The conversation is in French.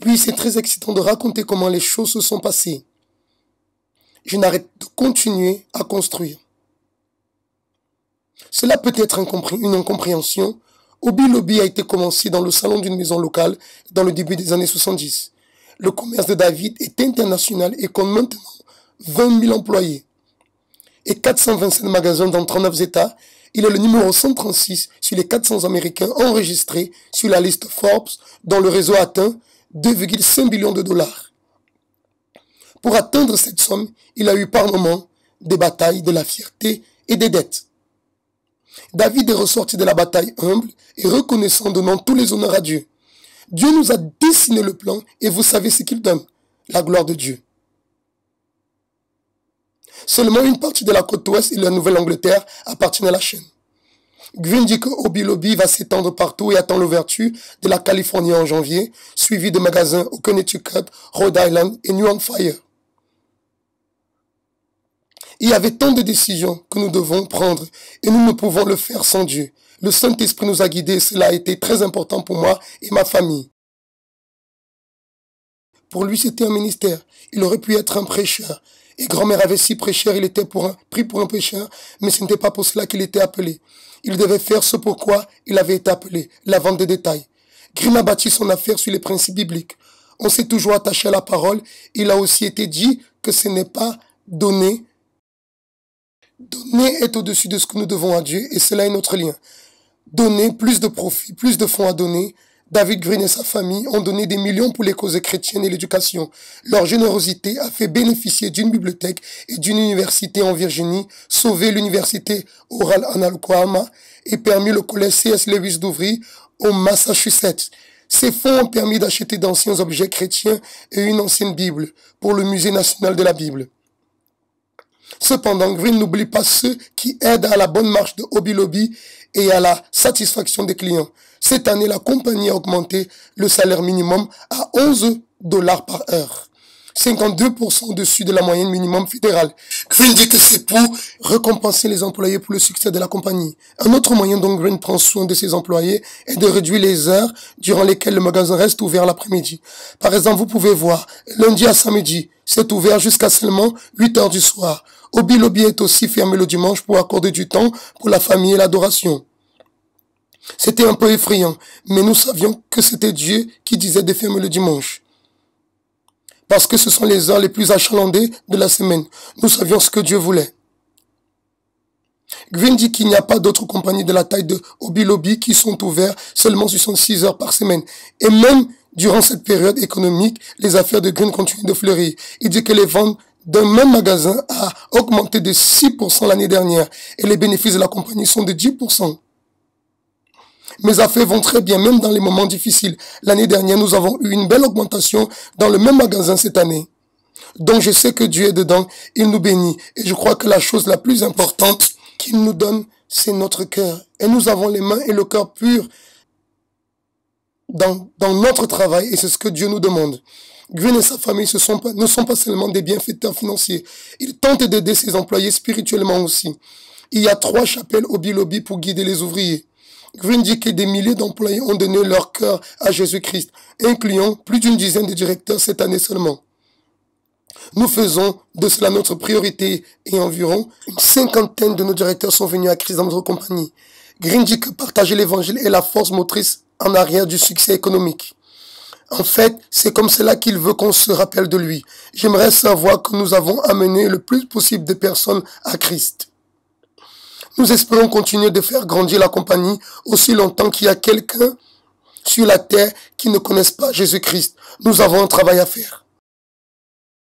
Oui, c'est très excitant de raconter comment les choses se sont passées. Je n'arrête de continuer à construire. Cela peut être une incompréhension. Hobby Lobby a été commencé dans le salon d'une maison locale dans le début des années 70. Le commerce de David est international et compte maintenant 20 000 employés et 427 magasins dans 39 États. Il est le numéro 136 sur les 400 Américains enregistrés sur la liste Forbes, dont le réseau atteint 2,5 billions de dollars. Pour atteindre cette somme, il a eu par moments des batailles, de la fierté et des dettes. David est ressorti de la bataille humble et reconnaissant, donnant tous les honneurs à Dieu. Dieu nous a dessiné le plan et vous savez ce qu'il donne, la gloire de Dieu. Seulement une partie de la côte ouest et la Nouvelle-Angleterre appartiennent à la chaîne. Green dit que Hobby Lobby va s'étendre partout et attend l'ouverture de la Californie en janvier, suivi de magasins au Connecticut, Rhode Island et New Hampshire. Il y avait tant de décisions que nous devons prendre et nous ne pouvons le faire sans Dieu. Le Saint-Esprit nous a guidés et cela a été très important pour moi et ma famille. Pour lui, c'était un ministère. Il aurait pu être un prêcheur. Et grand-mère avait 6 prêcheurs, il était pris pour un prêcheur, mais ce n'était pas pour cela qu'il était appelé. Il devait faire ce pourquoi il avait été appelé, la vente des détails. Green a bâti son affaire sur les principes bibliques. On s'est toujours attaché à la parole. Il a aussi été dit que ce n'est pas donné. Donner est au-dessus de ce que nous devons à Dieu et cela est notre lien. Donner, plus de profit, plus de fonds à donner. David Green et sa famille ont donné des millions pour les causes chrétiennes et l'éducation. Leur générosité a fait bénéficier d'une bibliothèque et d'une université en Virginie, sauvé l'université Oral en Oklahoma et permis le collège C.S. Lewis d'ouvrir au Massachusetts. Ces fonds ont permis d'acheter d'anciens objets chrétiens et une ancienne Bible pour le Musée national de la Bible. Cependant, Green n'oublie pas ceux qui aident à la bonne marche de Hobby Lobby et à la satisfaction des clients. Cette année, la compagnie a augmenté le salaire minimum à 11 $ par heure, 52% au-dessus de la moyenne minimum fédérale. Green dit que c'est pour récompenser les employés pour le succès de la compagnie. Un autre moyen dont Green prend soin de ses employés est de réduire les heures durant lesquelles le magasin reste ouvert l'après-midi. Par exemple, vous pouvez voir, lundi à samedi, c'est ouvert jusqu'à seulement 8 heures du soir. Hobby Lobby est aussi fermé le dimanche pour accorder du temps pour la famille et l'adoration. C'était un peu effrayant, mais nous savions que c'était Dieu qui disait de fermer le dimanche. Parce que ce sont les heures les plus achalandées de la semaine. Nous savions ce que Dieu voulait. Green dit qu'il n'y a pas d'autres compagnies de la taille de Hobby Lobby qui sont ouvertes seulement 66 heures par semaine. Et même durant cette période économique, les affaires de Green continuent de fleurir. Il dit que les ventes d'un même magasin a augmenté de 6% l'année dernière et les bénéfices de la compagnie sont de 10%. Mes affaires vont très bien, même dans les moments difficiles. L'année dernière, nous avons eu une belle augmentation dans le même magasin cette année. Donc je sais que Dieu est dedans, il nous bénit. Et je crois que la chose la plus importante qu'il nous donne, c'est notre cœur. Et nous avons les mains et le cœur purs dans notre travail et c'est ce que Dieu nous demande. Green et sa famille ne sont pas seulement des bienfaiteurs financiers. Ils tentent d'aider ses employés spirituellement aussi. Il y a 3 chapelles Hobby Lobby pour guider les ouvriers. Green dit que des milliers d'employés ont donné leur cœur à Jésus-Christ, incluant plus d'une dizaine de directeurs cette année seulement. Nous faisons de cela notre priorité et environ une 50aine de nos directeurs sont venus à Christ dans notre compagnie. Green dit que partager l'évangile est la force motrice en arrière du succès économique. En fait, c'est comme cela qu'il veut qu'on se rappelle de lui. J'aimerais savoir que nous avons amené le plus possible de personnes à Christ. Nous espérons continuer de faire grandir la compagnie aussi longtemps qu'il y a quelqu'un sur la terre qui ne connaisse pas Jésus-Christ. Nous avons un travail à faire.